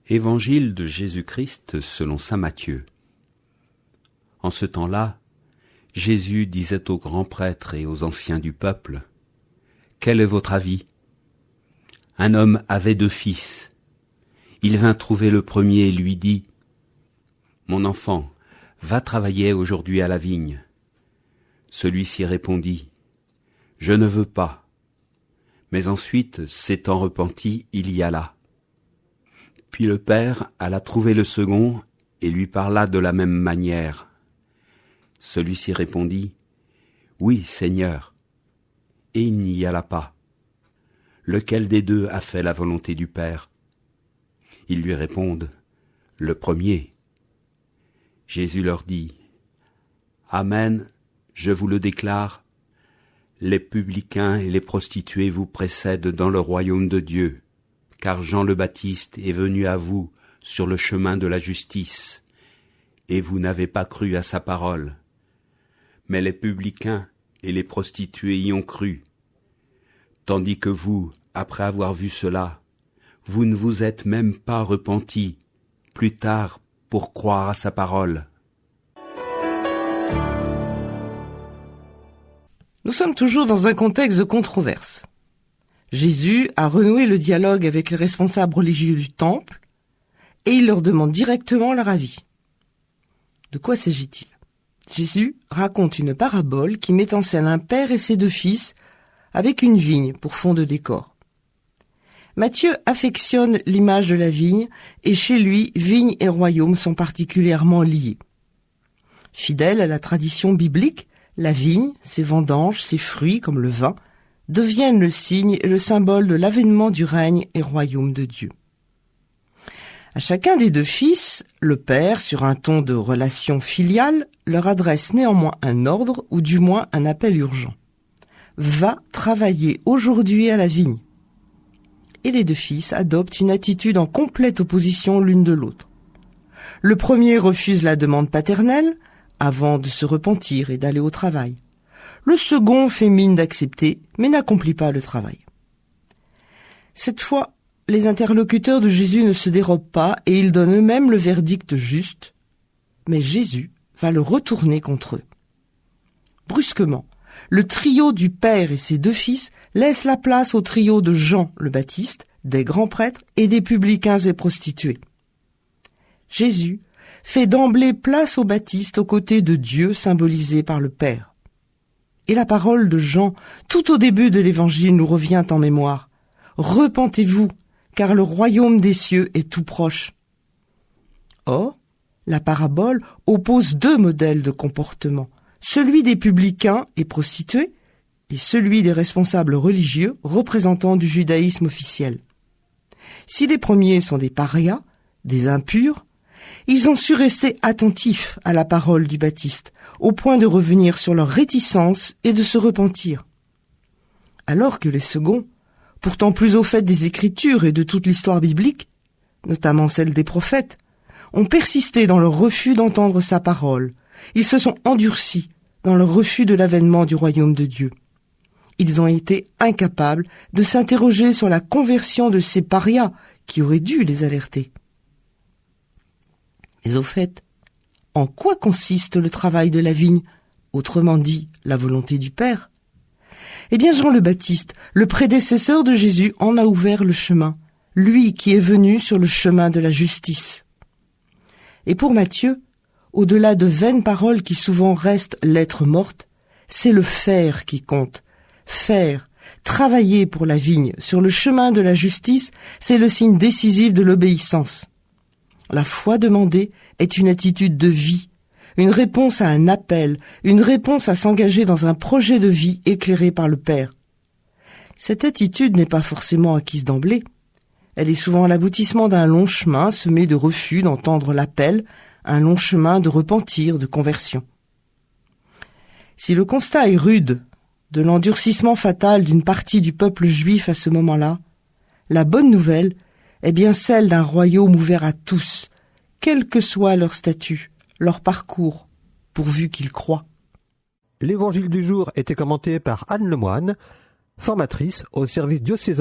Évangile de Jésus-Christ selon saint Matthieu. En ce temps-là, Jésus disait aux grands prêtres et aux anciens du peuple : « Quel est votre avis ? Un homme avait 2 fils. Il vint trouver le premier et lui dit : « Mon enfant, va travailler aujourd'hui à la vigne. » Celui-ci répondit : « Je ne veux pas. » Mais ensuite, s'étant repenti, il y alla. Puis le père alla trouver le second et lui parla de la même manière. Celui-ci répondit : « Oui, Seigneur. » Et il n'y alla pas. Lequel des 2 a fait la volonté du Père ? Ils lui répondent : « Le premier. » Jésus leur dit : « Amen, je vous le déclare, les publicains et les prostituées vous précèdent dans le royaume de Dieu. Car Jean le Baptiste est venu à vous sur le chemin de la justice, et vous n'avez pas cru à sa parole. Mais les publicains et les prostituées y ont cru. Tandis que vous, après avoir vu cela, vous ne vous êtes même pas repentis, plus tard, pour croire à sa parole. » Nous sommes toujours dans un contexte de controverse. Jésus a renoué le dialogue avec les responsables religieux du temple et il leur demande directement leur avis. De quoi s'agit-il ? Jésus raconte une parabole qui met en scène un père et ses 2 fils avec une vigne pour fond de décor. Matthieu affectionne l'image de la vigne et chez lui, vigne et royaume sont particulièrement liés. Fidèle à la tradition biblique, la vigne, ses vendanges, ses fruits comme le vin, deviennent le signe et le symbole de l'avènement du règne et royaume de Dieu. À chacun des 2 fils, le père, sur un ton de relation filiale, leur adresse néanmoins un ordre ou du moins un appel urgent. « Va travailler aujourd'hui à la vigne ». Et les 2 fils adoptent une attitude en complète opposition l'une de l'autre. Le premier refuse la demande paternelle avant de se repentir et d'aller au travail. Le second fait mine d'accepter, mais n'accomplit pas le travail. Cette fois, les interlocuteurs de Jésus ne se dérobent pas et ils donnent eux-mêmes le verdict juste, mais Jésus va le retourner contre eux. Brusquement, le trio du père et ses 2 fils laisse la place au trio de Jean le Baptiste, des grands prêtres et des publicains et prostituées. Jésus fait d'emblée place au Baptiste aux côtés de Dieu symbolisé par le Père. Et la parole de Jean, tout au début de l'Évangile, nous revient en mémoire. « Repentez-vous, car le royaume des cieux est tout proche. » Or, la parabole oppose 2 modèles de comportement, celui des publicains et prostituées et celui des responsables religieux représentants du judaïsme officiel. Si les premiers sont des parias, des impurs, ils ont su rester attentifs à la parole du Baptiste, au point de revenir sur leur réticence et de se repentir. Alors que les seconds, pourtant plus au fait des Écritures et de toute l'histoire biblique, notamment celle des prophètes, ont persisté dans leur refus d'entendre sa parole. Ils se sont endurcis dans leur refus de l'avènement du royaume de Dieu. Ils ont été incapables de s'interroger sur la conversion de ces parias qui auraient dû les alerter. Mais au fait, en quoi consiste le travail de la vigne, autrement dit, la volonté du Père ? Eh bien, Jean le Baptiste, le prédécesseur de Jésus, en a ouvert le chemin, lui qui est venu sur le chemin de la justice. Et pour Matthieu, au-delà de vaines paroles qui souvent restent lettres mortes, c'est le faire qui compte. Faire, travailler pour la vigne, sur le chemin de la justice, c'est le signe décisif de l'obéissance. La foi demandée est une attitude de vie, une réponse à un appel, une réponse à s'engager dans un projet de vie éclairé par le Père. Cette attitude n'est pas forcément acquise d'emblée. Elle est souvent l'aboutissement d'un long chemin semé de refus d'entendre l'appel, un long chemin de repentir, de conversion. Si le constat est rude de l'endurcissement fatal d'une partie du peuple juif à ce moment-là, la bonne nouvelle est bien celle d'un royaume ouvert à tous, quel que soit leur statut, leur parcours, pourvu qu'ils croient. L'évangile du jour était commenté par Anne Lemoine, formatrice au service diocésain